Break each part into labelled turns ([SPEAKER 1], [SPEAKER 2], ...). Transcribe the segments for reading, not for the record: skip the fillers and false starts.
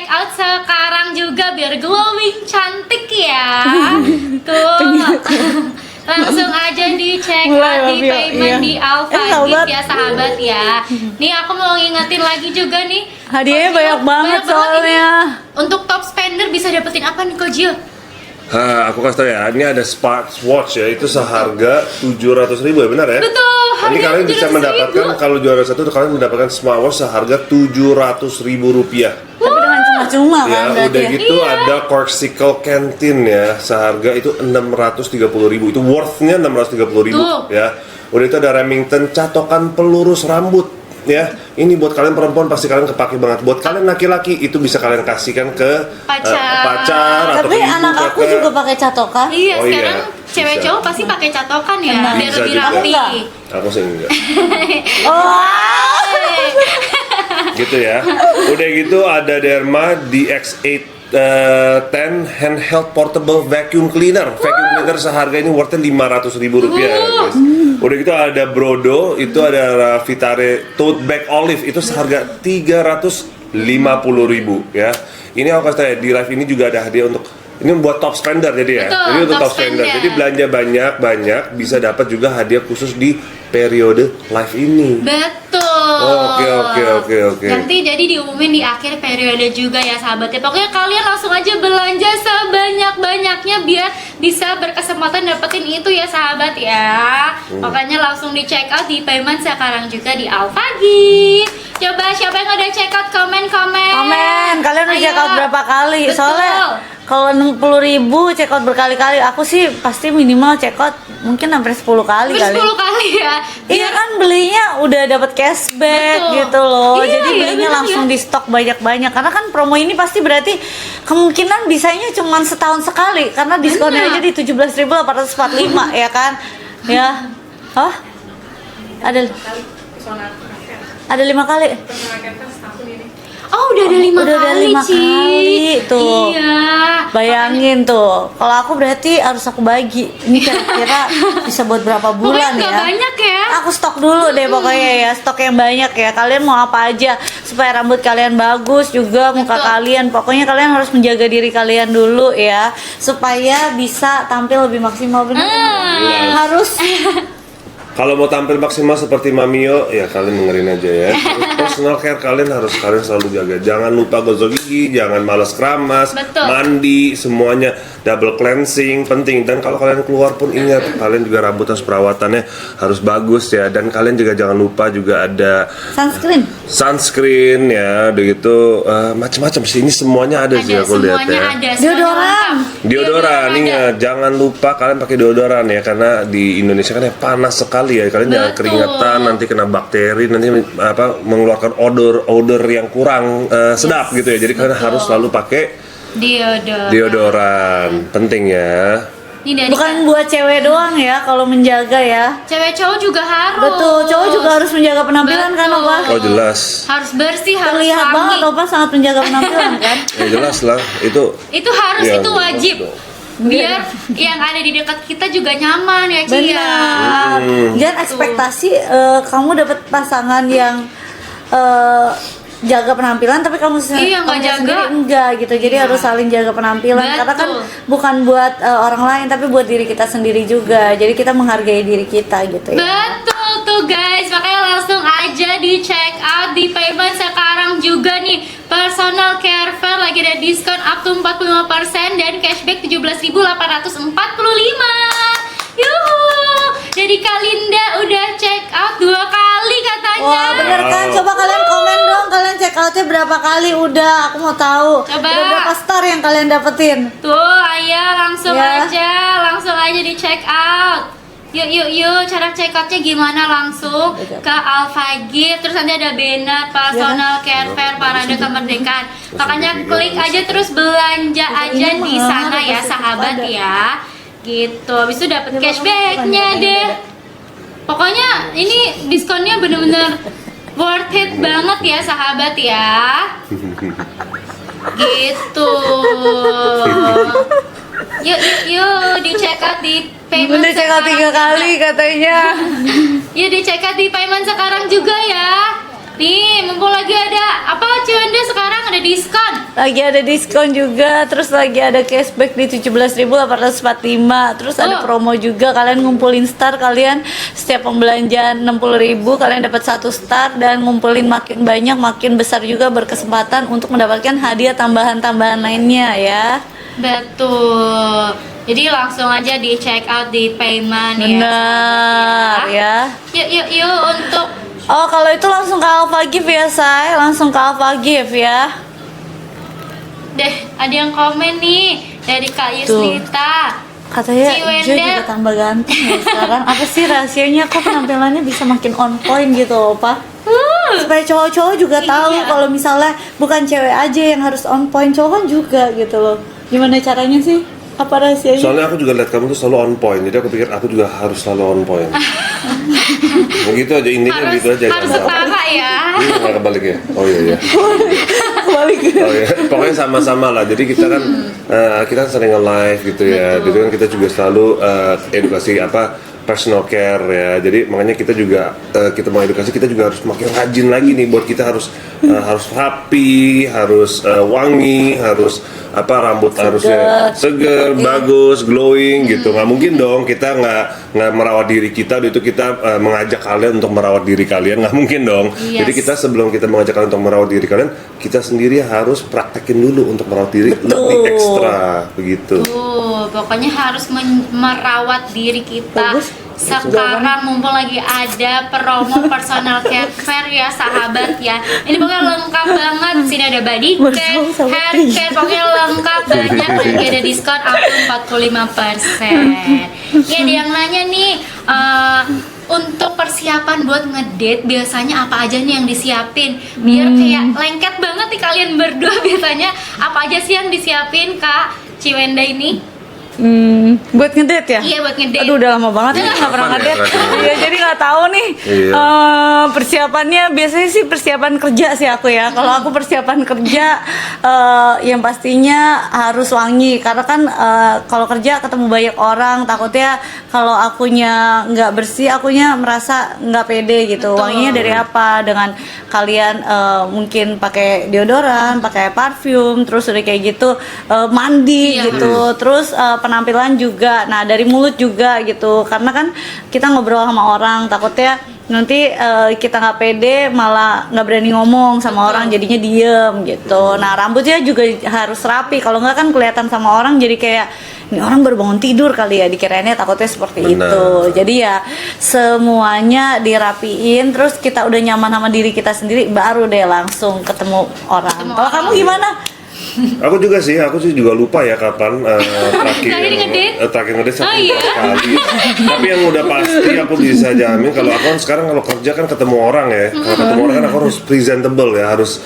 [SPEAKER 1] check out sekarang juga biar glowing cantik ya. Tuh. Langsung aja di check out di payment di Alpha Gift ya sahabat ya. Nih aku mau ngingetin lagi juga nih.
[SPEAKER 2] Hadiahnya banyak banget soalnya.
[SPEAKER 1] Untuk top spender bisa dapetin apa nih Kojil?
[SPEAKER 3] Aku kasih tau ya, ini ada Smartwatch ya, itu seharga 700.000 ya, benar ya?
[SPEAKER 1] Betul.
[SPEAKER 3] Ini kalian bisa mendapatkan, kalau juara satu kalian mendapatkan smartwatch seharga 700.000 rupiah.
[SPEAKER 2] Tapi dengan cuma-cuma
[SPEAKER 3] Ya,
[SPEAKER 2] kan berarti
[SPEAKER 3] udah
[SPEAKER 2] ya.
[SPEAKER 3] gitu ada Corsical Canteen ya, seharga itu 630.000. Itu worthnya 630.000 ya. Udah itu ada Remington catokan pelurus rambut. Ya, ini buat kalian perempuan pasti kalian kepake banget. Buat kalian laki-laki itu bisa kalian kasihkan ke pacar atau
[SPEAKER 2] Tapi
[SPEAKER 3] ke ibu,
[SPEAKER 2] anak aku
[SPEAKER 3] kakak.
[SPEAKER 2] juga pakai catokan.
[SPEAKER 1] Iya,
[SPEAKER 3] Oh,
[SPEAKER 1] sekarang
[SPEAKER 3] iya.
[SPEAKER 1] cewek
[SPEAKER 3] Bisa.
[SPEAKER 1] cowok pasti pakai catokan ya,
[SPEAKER 2] Emang.
[SPEAKER 1] biar
[SPEAKER 3] Bisa
[SPEAKER 1] lebih
[SPEAKER 3] juga.
[SPEAKER 1] rapi.
[SPEAKER 3] Aku sih enggak.
[SPEAKER 2] Oh.
[SPEAKER 3] Gitu ya. Udah gitu ada Derma DX8 10 handheld portable vacuum cleaner. Vacuum cleaner seharga ini worthnya 500.000 rupiah ya, guys. Udah gitu ada Brodo, itu ada Vitare tote bag olive, itu seharga 350.000 ya. Ini aku kasih tau ya, di live ini juga ada hadiah untuk ini buat top spender jadi ya.
[SPEAKER 1] Betul,
[SPEAKER 3] Jadi untuk
[SPEAKER 1] top
[SPEAKER 3] top spender.
[SPEAKER 1] spender.
[SPEAKER 3] Jadi belanja banyak bisa dapat juga hadiah khusus di periode live ini.
[SPEAKER 1] Betul.
[SPEAKER 3] Oke.
[SPEAKER 1] Nanti jadi diumumin di akhir periode juga ya sahabat ya. Pokoknya kalian langsung aja belanja sebanyak-banyaknya biar bisa berkesempatan dapetin itu ya sahabat ya. Makanya langsung di check out di payment sekarang juga di Alpha Gift. Coba siapa yang udah check out komen.
[SPEAKER 2] Komen, kalian udah
[SPEAKER 1] Ayo.
[SPEAKER 2] check out berapa kali?
[SPEAKER 1] Betul.
[SPEAKER 2] Soalnya kalau 60.000 check out berkali-kali, aku sih pasti minimal check out mungkin sampai 10 kali kali.
[SPEAKER 1] 10 kali ya.
[SPEAKER 2] Iya kan belinya udah dapat cashback
[SPEAKER 1] Betul.
[SPEAKER 2] gitu loh.
[SPEAKER 1] Iya,
[SPEAKER 2] Jadi
[SPEAKER 1] iya,
[SPEAKER 2] belinya
[SPEAKER 1] bener
[SPEAKER 2] langsung
[SPEAKER 1] ya.
[SPEAKER 2] di stok banyak-banyak. Karena kan promo ini pasti berarti kemungkinan bisanya cuma setahun sekali karena diskonnya
[SPEAKER 1] Bener.
[SPEAKER 2] aja di 17.845 ya kan? Ya. Oh? Ada 5 kali.
[SPEAKER 1] Oh, udah ada 5
[SPEAKER 2] Udah ada
[SPEAKER 1] kali,
[SPEAKER 2] 5
[SPEAKER 1] Ci.
[SPEAKER 2] kali, tuh.
[SPEAKER 1] Iya.
[SPEAKER 2] Bayangin tuh, kalau aku berarti harus aku bagi. Ini kira-kira bisa buat berapa bulan
[SPEAKER 1] Pokoknya
[SPEAKER 2] ya?
[SPEAKER 1] nggak banyak ya.
[SPEAKER 2] Aku stok dulu deh pokoknya ya, stok yang banyak ya. Kalian mau apa aja supaya rambut kalian bagus juga, muka
[SPEAKER 1] Betul.
[SPEAKER 2] kalian. Pokoknya kalian harus menjaga diri kalian dulu ya, supaya bisa tampil lebih maksimal benar. Harus.
[SPEAKER 3] Kalau mau tampil maksimal seperti Mamio, ya kalian dengerin aja ya. Terus personal care kalian selalu jaga. Jangan lupa gosok gigi, jangan malas keramas,
[SPEAKER 1] Betul.
[SPEAKER 3] mandi, semuanya double cleansing penting. Dan kalau kalian keluar pun ingat, kalian juga rambut harus perawatannya harus bagus ya. Dan kalian juga jangan lupa juga ada sunscreen ya, udah gitu macam-macam sih. Ini semuanya ada sih aku lihat ya.
[SPEAKER 1] Ada,
[SPEAKER 3] Deodoran, ingat jangan lupa kalian pakai deodoran ya, karena di Indonesia kan ya panas sekali ya. Kalian jangan
[SPEAKER 1] Betul.
[SPEAKER 3] keringetan, nanti kena bakteri, nanti mengeluarkan odor yang kurang sedap gitu ya. Jadi kalian harus selalu pakai deodoran, penting ya.
[SPEAKER 1] Ini dari
[SPEAKER 2] Bukan buat cewek doang ya kalau menjaga ya.
[SPEAKER 1] cewek cowok juga harus.
[SPEAKER 2] Betul, cowok juga harus menjaga penampilan kan
[SPEAKER 1] Betul.
[SPEAKER 2] Opa?
[SPEAKER 3] Oh jelas,
[SPEAKER 1] Harus bersih, harus
[SPEAKER 2] Terlihat
[SPEAKER 1] wangi.
[SPEAKER 2] banget Opa sangat menjaga penampilan kan?
[SPEAKER 3] ya jelas lah itu.
[SPEAKER 1] Itu harus,
[SPEAKER 3] Ya,
[SPEAKER 1] itu
[SPEAKER 3] jelas
[SPEAKER 1] wajib.
[SPEAKER 3] dong.
[SPEAKER 1] Biar yang ada di dekat kita juga nyaman ya, Ci ya.
[SPEAKER 2] Benar. Jangan ekspektasi kamu dapat pasangan yang jaga penampilan tapi kamu
[SPEAKER 1] Iya, nggak
[SPEAKER 2] kamu
[SPEAKER 1] jaga.
[SPEAKER 2] sendiri enggak gitu. Jadi harus saling jaga penampilan karena kan
[SPEAKER 1] Betul.
[SPEAKER 2] bukan buat orang lain tapi buat diri kita sendiri juga. Jadi kita menghargai diri kita gitu ya.
[SPEAKER 1] Betul tuh guys, makanya langsung aja di check out di payment sekarang juga nih. Personal care fair lagi ada diskon up to 45% dan cashback 17.845. Yuhu. Jadi Kalinda udah check out 2 kali katanya.
[SPEAKER 2] Wah bener kan? Coba kalian komen dong, kalian check outnya berapa kali udah? Aku mau tahu.
[SPEAKER 1] Coba.
[SPEAKER 2] Udah berapa star yang kalian dapetin?
[SPEAKER 1] Tuh, ayo langsung
[SPEAKER 2] Ya.
[SPEAKER 1] aja di check out. Yuk, cara check outnya gimana? Langsung ke Alpha Gift, terus nanti ada banner personal care fair parade kemerdekaan. Makanya klik aja terus belanja aja di sana ya sahabat ya. Gitu, habis itu dapat cashbacknya deh. Pokoknya ini diskonnya bener-bener worth it banget ya sahabat ya. Gitu. Yuk di check out di payment.
[SPEAKER 2] Udah check out 3 kali katanya.
[SPEAKER 1] Yuk di check out di payment sekarang juga ya. Nih, mumpung lagi ada apa Ciwende sekarang ada diskon.
[SPEAKER 2] Lagi ada diskon juga, terus lagi ada cashback di 17.845. Terus ada promo juga, kalian ngumpulin star, kalian setiap pembelanjaan 60.000 kalian dapat 1 star, dan ngumpulin makin banyak makin besar juga berkesempatan untuk mendapatkan hadiah tambahan-tambahan lainnya ya.
[SPEAKER 1] Betul. Jadi langsung aja di check out di payment
[SPEAKER 2] Benar
[SPEAKER 1] ya.
[SPEAKER 2] ya.
[SPEAKER 1] Yuk untuk
[SPEAKER 2] Oh, kalau itu langsung ke Alpha Gift ya, Say. Langsung ke Alpha Gift ya.
[SPEAKER 1] deh ada yang komen nih dari Kak Yuslita.
[SPEAKER 2] Katanya
[SPEAKER 1] Ciwende.
[SPEAKER 2] Jo juga tambah ganteng ya sekarang. Apa sih rahasianya kok penampilannya bisa makin on point gitu, Pak? Supaya cowok-cowok juga tahu kalau misalnya bukan cewek aja yang harus on point, cowok kan juga gitu loh. Gimana caranya sih? Apa rahasianya?
[SPEAKER 3] Soalnya aku juga lihat kamu tuh selalu on point, jadi aku pikir aku juga harus selalu on point. Begitu aja, intinya
[SPEAKER 1] Harus,
[SPEAKER 3] gitu aja.
[SPEAKER 1] harus setara ya.
[SPEAKER 3] Ini nggak kebalik ya? Oh iya.
[SPEAKER 2] Balik.
[SPEAKER 3] Oh ya, pokoknya sama-sama lah. Jadi kita kan kita sering nge-live gitu ya. Jadi kan kita juga selalu edukasi personal care ya. Jadi makanya kita juga kita mau edukasi, kita juga harus makin rajin lagi nih, buat kita harus rapi, harus wangi, harus rambut harusnya seger, bagus, glowing gitu. Nggak mungkin dong kita nggak merawat diri kita, itu kita mengajak kalian untuk merawat diri kalian, nggak mungkin dong.
[SPEAKER 1] Yes.
[SPEAKER 3] Jadi kita sebelum kita mengajak kalian untuk merawat diri kalian, kita sendiri harus praktekin dulu untuk merawat diri lebih ekstra begitu.
[SPEAKER 1] Pokoknya harus merawat diri kita.
[SPEAKER 2] Bagus.
[SPEAKER 1] Sekarang mumpung lagi ada promo personal care fair ya sahabat ya. Ini pokoknya lengkap banget. Sini ada body care, hair care, pokoknya lengkap banyak. Lagi ada diskon up to 45%. Ya ada yang nanya nih, untuk persiapan buat ngedate biasanya apa aja nih yang disiapin biar kayak lengket banget nih kalian berdua. Biasanya apa aja sih yang disiapin Kak Ciwende ini?
[SPEAKER 2] Buat ngedate ya?
[SPEAKER 1] Iya, buat ngedate.
[SPEAKER 2] Aduh, udah lama banget nih nggak pernah
[SPEAKER 3] Kapan ya
[SPEAKER 2] ngedate.
[SPEAKER 3] terakhir?
[SPEAKER 2] Iya, jadi nggak tahu nih.
[SPEAKER 3] Iya.
[SPEAKER 2] Persiapannya biasanya sih persiapan kerja sih aku ya. Kalau aku persiapan kerja, yang pastinya harus wangi. Karena kan kalau kerja ketemu banyak orang, takutnya kalau akunya nggak bersih, akunya merasa nggak pede gitu.
[SPEAKER 1] Betul.
[SPEAKER 2] Wanginya dari apa? Dengan kalian mungkin pakai deodoran, pakai parfum, terus udah kayak gitu mandi
[SPEAKER 1] Iya.
[SPEAKER 2] gitu. Terus penampilan juga, nah dari mulut juga gitu, karena kan kita ngobrol sama orang, takutnya nanti kita nggak pede malah nggak berani ngomong sama orang, jadinya diem gitu. Nah rambutnya juga harus rapi, kalau nggak kan kelihatan sama orang jadi kayak ini orang baru bangun tidur kali ya, dikirainnya takutnya seperti
[SPEAKER 3] Benar.
[SPEAKER 2] itu. Jadi ya semuanya dirapiin, terus kita udah nyaman sama diri kita sendiri, baru deh langsung ketemu orang. Kalau kamu gimana?
[SPEAKER 3] Aku sih juga lupa ya kapan
[SPEAKER 1] Terakhir ngedate?
[SPEAKER 3] terakhir ngedate satu
[SPEAKER 1] Oh, iya?
[SPEAKER 3] kali. Tapi yang udah pasti aku bisa jamin, kalau aku kan sekarang kalau kerja kan ketemu orang ya. Kalau ketemu orang kan aku harus presentable ya, harus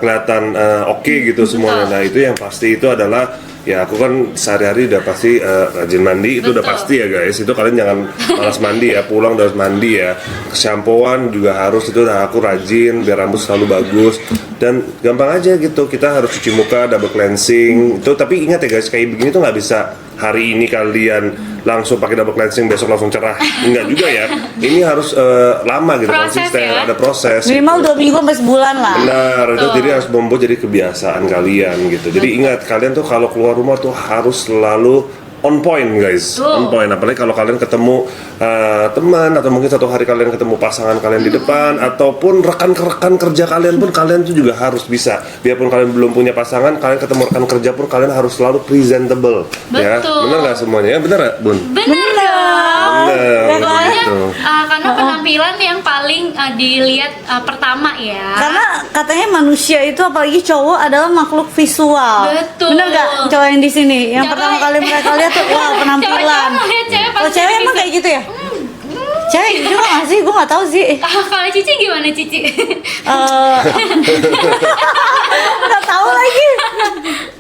[SPEAKER 3] kelihatan oke gitu semuanya. Nah itu yang pasti itu adalah ya aku kan sehari-hari udah pasti rajin mandi, itu udah
[SPEAKER 1] Betul.
[SPEAKER 3] pasti ya guys. Itu kalian jangan malas mandi ya, pulang udah harus mandi ya. Shampooan juga harus, itu udah aku rajin biar rambut selalu bagus. Dan gampang aja gitu, kita harus cuci muka, double cleansing itu. Tapi ingat ya guys, kayak begini tuh nggak bisa hari ini kalian langsung pakai double cleansing, besok langsung cerah. Enggak juga ya, ini harus lama gitu,
[SPEAKER 1] Proses
[SPEAKER 3] konsisten,
[SPEAKER 1] ya.
[SPEAKER 3] ada proses
[SPEAKER 2] Minimal
[SPEAKER 3] gitu.
[SPEAKER 2] 2 minggu sampai sebulan lah.
[SPEAKER 3] Benar, itu jadi harus membuat jadi kebiasaan kalian gitu. Jadi ingat, kalian tuh kalau keluar rumah tuh harus selalu on point guys, on point. Apalagi kalau kalian ketemu teman, atau mungkin satu hari kalian ketemu pasangan kalian di depan, ataupun rekan-rekan kerja kalian pun, kalian tuh juga harus bisa. Biarpun kalian belum punya pasangan, kalian ketemu rekan kerja pun kalian harus selalu presentable. Ya,
[SPEAKER 1] Betul.
[SPEAKER 3] benar nggak semuanya? Ya, benar nggak, Bun?
[SPEAKER 1] Bener dong.
[SPEAKER 3] Benar,
[SPEAKER 1] Pokoknya
[SPEAKER 3] gitu.
[SPEAKER 1] karena penampilan yang paling dilihat pertama ya.
[SPEAKER 2] Karena katanya manusia itu apalagi cowok adalah makhluk visual.
[SPEAKER 1] Betul.
[SPEAKER 2] Bener gak cowok yang di sini? Yang
[SPEAKER 1] Coba-
[SPEAKER 2] pertama kali mereka lihat tuh wow penampilan.
[SPEAKER 1] Cowok-cowok lihat cewek
[SPEAKER 2] Kalau
[SPEAKER 1] pasti
[SPEAKER 2] cewek emang
[SPEAKER 1] bisa.
[SPEAKER 2] kayak gitu ya? Cewek juga gak sih? Gue gak tahu sih.
[SPEAKER 1] Kalau Cici gimana Cici?
[SPEAKER 2] Gak tahu lagi.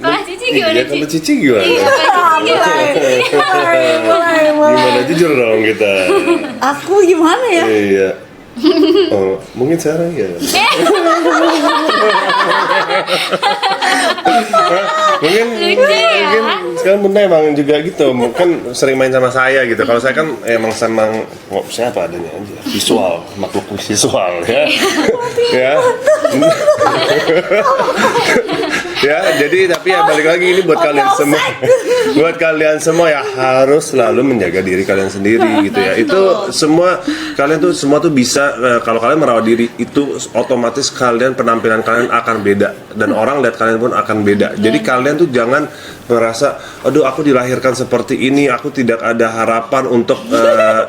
[SPEAKER 1] Kalau Cici gimana
[SPEAKER 3] Iya, kalau
[SPEAKER 1] Cici?
[SPEAKER 3] Cici gimana?
[SPEAKER 1] Iya, kalau Cici gimana?
[SPEAKER 2] Mulai.
[SPEAKER 3] Gimana, jujur dong kita.
[SPEAKER 2] Aku gimana ya?
[SPEAKER 3] Iya. Oh, mungkin sekarang ya. mungkin
[SPEAKER 1] Lucu ya.
[SPEAKER 3] sekarang Bunda emang juga gitu, kan sering main sama saya gitu. Kalau saya kan emang senang saya apa adanya aja, visual, makhluk visual ya. Ya. Ya, jadi tapi ya balik lagi ini buat kalian semua. Buat kalian semua ya harus selalu menjaga diri kalian sendiri gitu ya. Itu semua kalian tuh semua tuh bisa kalau kalian merawat diri itu otomatis kalian penampilan kalian akan beda dan orang lihat kalian pun akan beda. Jadi kalian tuh jangan merasa aduh aku dilahirkan seperti ini, aku tidak ada harapan untuk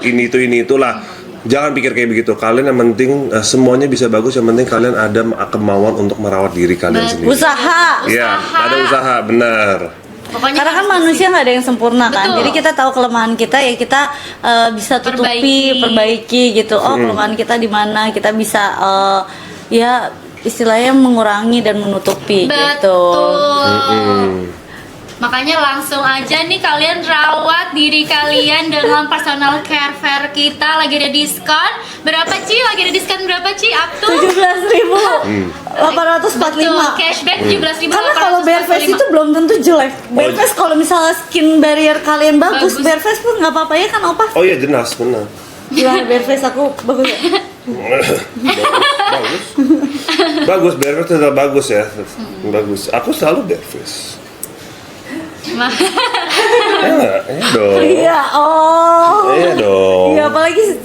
[SPEAKER 3] ini itulah. Jangan pikir kayak begitu. Kalian yang penting semuanya bisa bagus. Yang penting kalian ada kemauan untuk merawat diri kalian sendiri.
[SPEAKER 2] Usaha.
[SPEAKER 3] Iya, ada usaha, benar.
[SPEAKER 1] Pokoknya
[SPEAKER 2] Karena kan
[SPEAKER 1] harus
[SPEAKER 2] manusia nggak ada yang sempurna kan,
[SPEAKER 1] Betul.
[SPEAKER 2] jadi kita tahu kelemahan kita ya kita bisa tutupi, perbaiki gitu. Oh kelemahan kita di mana, kita bisa ya istilahnya mengurangi dan menutupi gitu.
[SPEAKER 1] Betul. Makanya langsung aja nih kalian rawat diri kalian dengan personal care fair kita. Lagi ada diskon. Berapa Ci? Lagi ada diskon berapa Ci? Up to
[SPEAKER 2] 17.845.
[SPEAKER 1] Betul, cashback 17.845.
[SPEAKER 2] Karena kalau bare face itu belum tentu jelek. Bare face kalau misalnya skin barrier kalian bagus,
[SPEAKER 1] Bagus.
[SPEAKER 2] bare face pun nggak apa-apa ya kan Opa?
[SPEAKER 3] Oh iya jelas, benar.
[SPEAKER 2] Gila bare face aku bagus ya.
[SPEAKER 3] Bagus. Bagus, bare face tetap bagus ya. Bagus. Aku selalu bare face. Iya dong.
[SPEAKER 2] Iya, oh.
[SPEAKER 3] Iya dong.
[SPEAKER 2] Iya, apalagi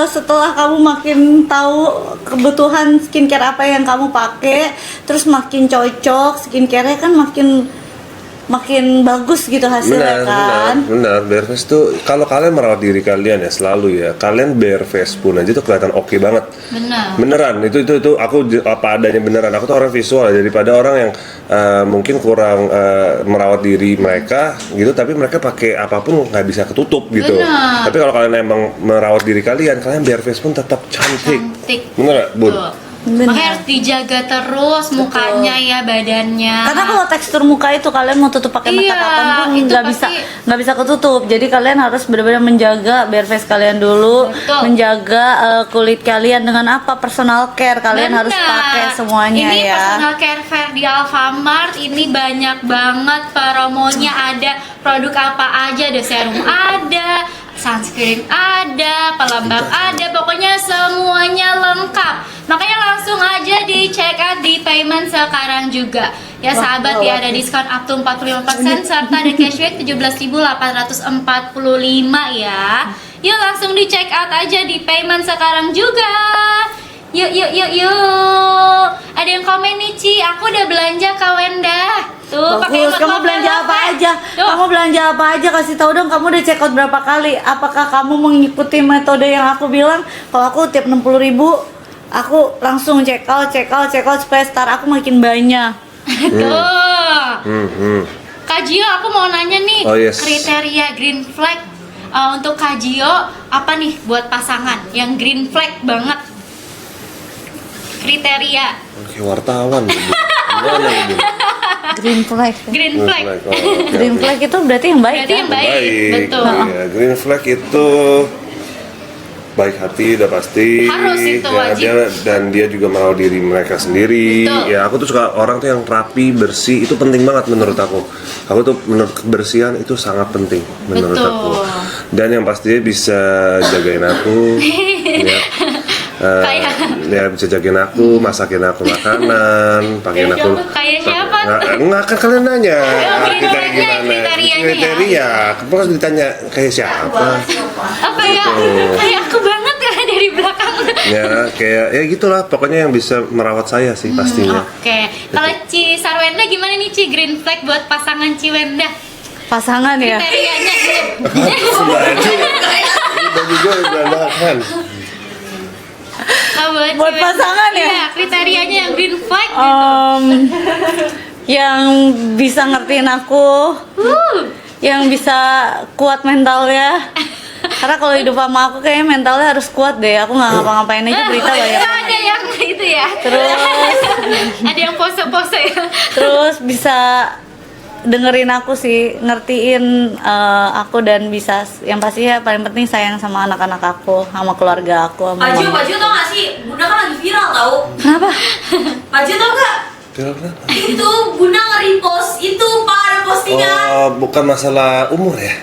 [SPEAKER 2] setelah kamu makin tahu kebutuhan skincare apa yang kamu pakai, terus makin cocok skincare-nya kan makin bagus gitu hasilnya kan.
[SPEAKER 3] Benar. Bare face tuh kalau kalian merawat diri kalian ya selalu ya, kalian bare face pun aja tuh kelihatan oke banget. Beneran. Itu aku apa adanya beneran. Aku tuh orang visual daripada orang yang mungkin kurang merawat diri mereka gitu, tapi mereka pakai apapun nggak bisa ketutup gitu.
[SPEAKER 1] Benar.
[SPEAKER 3] Tapi kalau kalian emang merawat diri kalian bare face pun tetap cantik. Bener gak, Bun?
[SPEAKER 1] Tuh. Makanya harus dijaga terus mukanya ya, badannya.
[SPEAKER 2] Karena kalau tekstur muka itu kalian mau tutup pakai makeup apapun
[SPEAKER 1] itu
[SPEAKER 2] nggak bisa ketutup. Jadi kalian harus benar-benar menjaga bare face kalian dulu,
[SPEAKER 1] Betul.
[SPEAKER 2] menjaga kulit kalian dengan apa personal care kalian harus pakai semuanya
[SPEAKER 1] ini
[SPEAKER 2] ya.
[SPEAKER 1] personal care fair di Alfamart ini banyak banget promonya, ada produk apa aja, ada serum ada, sunscreen ada, pelembab ada, pokoknya semuanya lengkap. Makanya langsung aja di check out di payment sekarang juga. Ya sahabat ya, ada diskon up to 45% serta ada cashback 17.845 ya. Yuk langsung di check out aja di payment sekarang juga. Yuk. Ada yang komen nih Ci, aku udah belanja Kak Wenda. Tuh, pakai
[SPEAKER 2] Bagus, kamu belanja apa aja?
[SPEAKER 1] Tuh.
[SPEAKER 2] Kamu belanja apa aja? Kasih tahu dong, kamu udah check out berapa kali? Apakah kamu mengikuti metode yang aku bilang? Kalau aku tiap 60.000, aku langsung check out supaya start aku makin banyak.
[SPEAKER 1] Tuh. Kak Gio, aku mau nanya nih,
[SPEAKER 3] Oh, yes.
[SPEAKER 1] kriteria green flag untuk Kak Gio apa nih buat pasangan yang green flag banget? Kriteria
[SPEAKER 3] Kayak wartawan. Gimana ini?
[SPEAKER 2] Green flag.
[SPEAKER 1] green flag.
[SPEAKER 2] Green flag itu berarti yang baik.
[SPEAKER 1] Berarti
[SPEAKER 2] Kan?
[SPEAKER 1] yang baik, betul.
[SPEAKER 3] Ya, green flag itu baik hati udah pasti.
[SPEAKER 1] Harus itu wajib.
[SPEAKER 3] Dan dia juga merawat diri mereka sendiri.
[SPEAKER 1] Betul.
[SPEAKER 3] Ya aku tuh suka orang tuh yang rapi, bersih, itu penting banget menurut aku. Aku tuh menurut kebersihan itu sangat penting menurut
[SPEAKER 1] Betul.
[SPEAKER 3] aku. Dan yang pastinya bisa jagain aku. Ya. Ya bisa jagain aku, masakin aku makanan, pakein aku.
[SPEAKER 1] Kayak siapa?
[SPEAKER 3] Enggak kan kalian nanya.
[SPEAKER 1] green
[SPEAKER 3] Kita
[SPEAKER 1] flagnya,
[SPEAKER 3] gimana?
[SPEAKER 1] kriterianya ya.
[SPEAKER 3] Kriteria. Kamu harus ditanya kayak siapa?
[SPEAKER 1] Apa ya? Kayak aku banget ya dari belakang.
[SPEAKER 3] Ya kayak ya gitulah. Pokoknya yang bisa merawat saya sih pastinya.
[SPEAKER 1] Oke. Kalau Ci Sarwenda gimana nih Ci, green flag buat pasangan Ci Wenda?
[SPEAKER 2] Pasangan ya.
[SPEAKER 1] Kriterianya
[SPEAKER 3] Baju. Ini baju gue berantakan.
[SPEAKER 2] Buat
[SPEAKER 1] Ci
[SPEAKER 2] pasangan
[SPEAKER 1] Wenda.
[SPEAKER 2] ya?
[SPEAKER 1] Iya, kriterianya yang green flag gitu.
[SPEAKER 2] Yang bisa ngertiin aku, yang bisa kuat mentalnya. Karena kalau hidup sama aku kayaknya mentalnya harus kuat deh. Aku nggak ngapa-ngapain aja berita banyak.
[SPEAKER 1] Ada yang itu ya.
[SPEAKER 2] Terus
[SPEAKER 1] Ada yang pose-pose ya.
[SPEAKER 2] terus bisa dengerin aku sih, ngertiin aku dan bisa yang pasti ya paling penting sayang sama anak-anak aku, sama keluarga aku, sama
[SPEAKER 4] Baju
[SPEAKER 2] mama.
[SPEAKER 4] tau gak sih? Bunda kan lagi viral tau.
[SPEAKER 2] Kenapa?
[SPEAKER 4] Baju tau gak?
[SPEAKER 3] Viral kenapa?
[SPEAKER 4] Itu Bunda nge-repost itu pak, ada postingan
[SPEAKER 3] bukan masalah umur ya.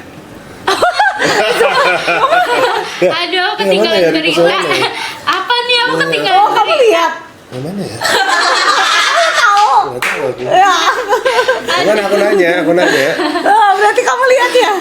[SPEAKER 1] Aduh, ketinggalan
[SPEAKER 3] mana ya,
[SPEAKER 1] berita.
[SPEAKER 3] di mana ya?
[SPEAKER 1] Apa nih aku ketinggalan
[SPEAKER 2] Oh, kamu
[SPEAKER 1] berita?
[SPEAKER 2] lihat?
[SPEAKER 3] Yang mana ya?
[SPEAKER 2] Tahu.
[SPEAKER 3] Nggak tahu aku.
[SPEAKER 2] Ya.
[SPEAKER 3] Aku nanya.
[SPEAKER 2] Oh, berarti kamu lihat ya?